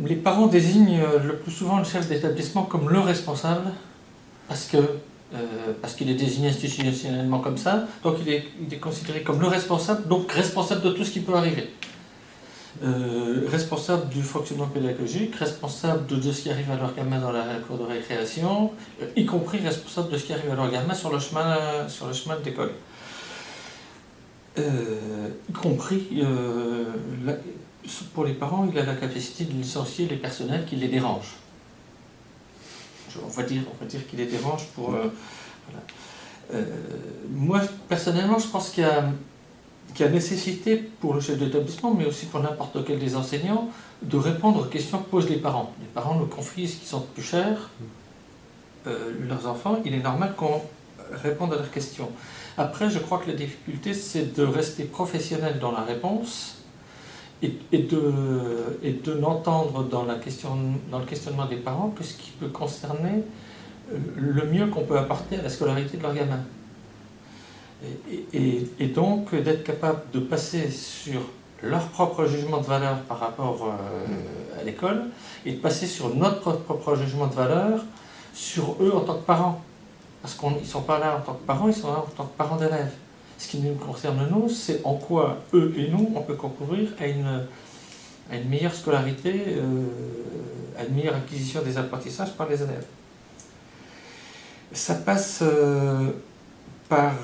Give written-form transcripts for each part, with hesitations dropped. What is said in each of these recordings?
Les parents désignent le plus souvent le chef d'établissement comme le responsable parce qu'il est désigné institutionnellement comme ça, donc il est considéré comme le responsable, donc responsable de tout ce qui peut arriver. Responsable du fonctionnement pédagogique, responsable de ce qui arrive à leur gamin dans la cour de récréation, y compris responsable de ce qui arrive à leur gamin sur le chemin d'école. Y compris, pour les parents, il a la capacité de licencier les personnels qui les dérangent. On va dire qu'il les dérange pour... voilà. Moi, personnellement, je pense qu'il y a nécessité pour le chef d'établissement, mais aussi pour n'importe quel des enseignants, de répondre aux questions que posent les parents. Les parents nous confient ce qui sont plus chers, leurs enfants, il est normal qu'on réponde à leurs questions. Après, je crois que la difficulté, c'est de rester professionnel dans la réponse et de n'entendre dans le questionnement des parents que ce qui peut concerner le mieux qu'on peut apporter à la scolarité de leur gamin. Et donc d'être capable de passer sur leur propre jugement de valeur par rapport à l'école et de passer sur notre propre jugement de valeur sur eux en tant que parents. Parce qu'ils ne sont pas là en tant que parents, ils sont là en tant que parents d'élèves. Ce qui nous concerne, nous, c'est en quoi eux et nous, on peut concourir à une meilleure scolarité, à une meilleure acquisition des apprentissages par les élèves. Ça passe par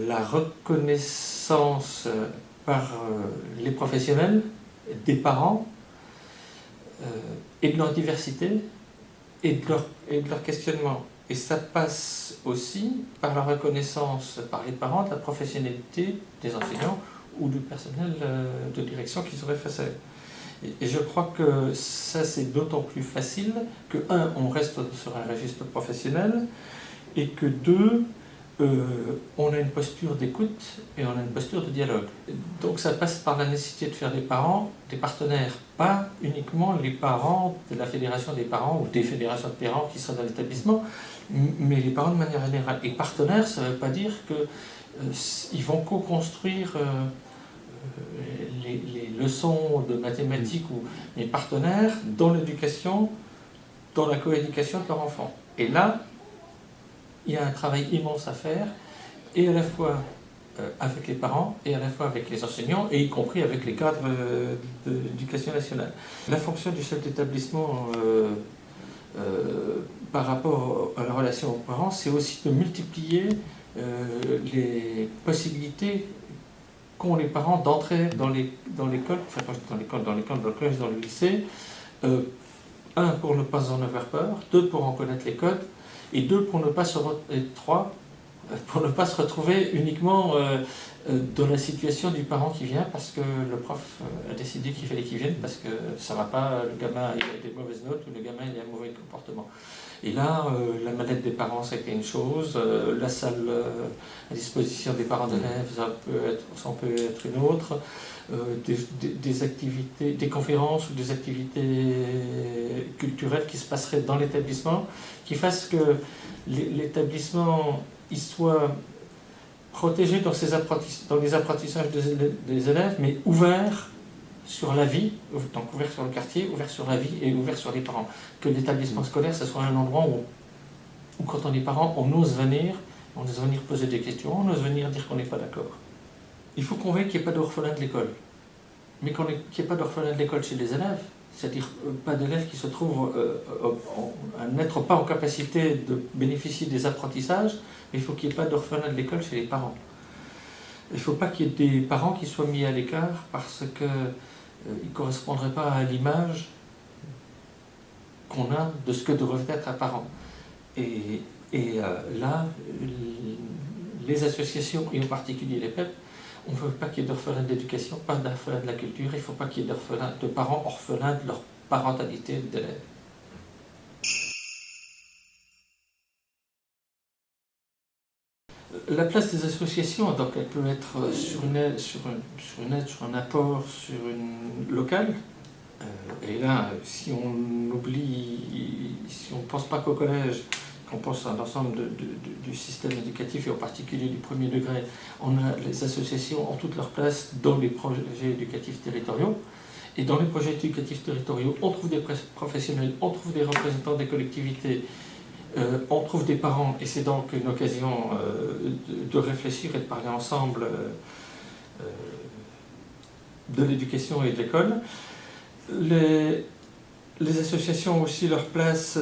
la reconnaissance par les professionnels, des parents, et de leur diversité, et de leur questionnement. Et ça passe aussi par la reconnaissance par les parents de la professionnalité des enseignants ou du personnel de direction qui serait face à eux. Et je crois que ça, c'est d'autant plus facile que, un, on reste sur un registre professionnel, et que, deux, on a une posture d'écoute et on a une posture de dialogue. Donc ça passe par la nécessité de faire des parents des partenaires, pas uniquement les parents de la fédération des parents ou des fédérations de parents qui seraient dans l'établissement, mais les parents de manière générale. Et partenaires, ça ne veut pas dire qu'ils vont co-construire les leçons de mathématiques, mais partenaires dans l'éducation, dans la coéducation de leur enfant. Et là, il y a un travail immense à faire, et à la fois avec les parents, et à la fois avec les enseignants, et y compris avec les cadres de l'éducation nationale. La fonction du chef d'établissement par rapport à la relation aux parents, c'est aussi de multiplier les possibilités qu'ont les parents d'entrer dans l'école, enfin dans le collège, dans le lycée, un, pour ne pas en avoir peur, deux, pour en connaître les codes, et deux, trois, pour ne pas se retrouver uniquement dans la situation du parent qui vient parce que le prof a décidé qu'il fallait qu'il vienne parce que ça ne va pas, le gamin il a des mauvaises notes ou le gamin il a un mauvais comportement. Et là, la manette des parents, ça a été une chose, la salle à disposition des parents d'élèves, ça peut être une autre, des activités, des conférences ou des activités culturelles qui se passeraient dans l'établissement, qui fassent que l'établissement il soit protégé dans les apprentissages des élèves, mais ouvert sur la vie, donc ouvert sur le quartier, ouvert sur la vie et ouvert sur les parents. Que l'établissement scolaire, ce soit un endroit où quand on est parent, on ose venir poser des questions, on ose venir dire qu'on n'est pas d'accord. Il faut qu'on veille qu'il n'y ait pas d'orphelin de l'école. Mais qu'il n'y ait pas d'orphelin de l'école chez les élèves, c'est-à-dire pas d'élèves qui se trouvent à n'être pas en capacité de bénéficier des apprentissages, mais il faut qu'il n'y ait pas d'orphelin de l'école chez les parents. Il ne faut pas qu'il y ait des parents qui soient mis à l'écart parce qu'ils ne correspondraient pas à l'image qu'on a de ce que devrait être un parent. Et là, les associations, et en particulier les PEP, on ne veut pas qu'il y ait d'orphelins d'éducation, pas d'orphelins de la culture, il ne faut pas qu'il y ait de parents orphelins de leur parentalité d'élèves. La place des associations, donc elle peut être sur un apport, sur une locale. Et là, si on ne pense pas qu'au collège, qu'on pense à l'ensemble du système éducatif et en particulier du premier degré, les associations ont toute leur place dans les projets éducatifs territoriaux. Et dans les projets éducatifs territoriaux, on trouve des professionnels, on trouve des représentants des collectivités, on trouve des parents, et c'est donc une occasion de réfléchir et de parler ensemble de l'éducation et de l'école. Les associations ont aussi leur place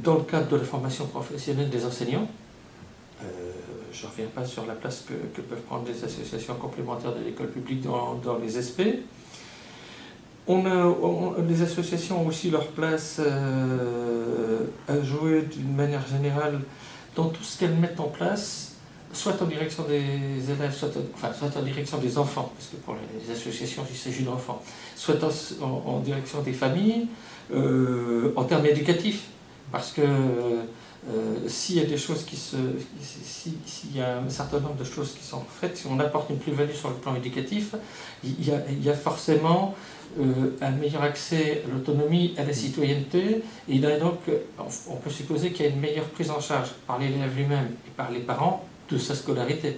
dans le cadre de la formation professionnelle des enseignants. Je ne reviens pas sur la place que peuvent prendre les associations complémentaires de l'école publique dans les SP. Les associations ont aussi leur place à jouer d'une manière générale dans tout ce qu'elles mettent en place, soit en direction des élèves, soit en direction des enfants, parce que pour les associations il s'agit d'enfants, soit en direction des familles, en termes éducatifs, parce que s'il y a des choses s'il y a un certain nombre de choses qui sont faites, si on apporte une plus-value sur le plan éducatif, il y a forcément un meilleur accès à l'autonomie, à la citoyenneté, et donc on peut supposer qu'il y a une meilleure prise en charge par l'élève lui-même et par les parents de sa scolarité.